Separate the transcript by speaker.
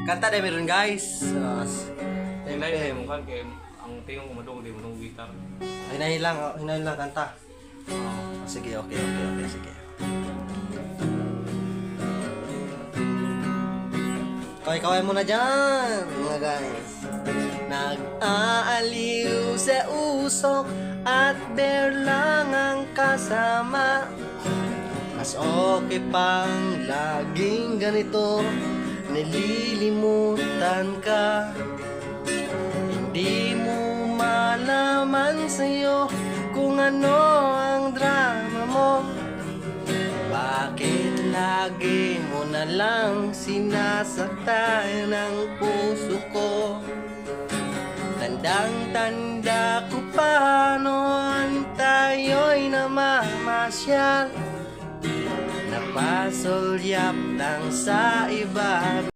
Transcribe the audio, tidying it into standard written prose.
Speaker 1: Kanta na meron guys.
Speaker 2: Hinay mo kan kay ang tingong ko madung di mo nung gitar.
Speaker 1: Hinahin lang kanta. Sige, okay, sige. Kaway-kaway muna dyan, mga guys. Nag-aaliw sa usok at bear lang ang kasama. Mas okay pang laging ganito, nililimutan ka. Hindi mo malaman sa'yo kung ano ang drama mo. Bakit lagi mo na lang sinasaktan ang puso ko? Tandang-tanda ko pa noon tayo'y namamasyal, napasolyap lang sa iba.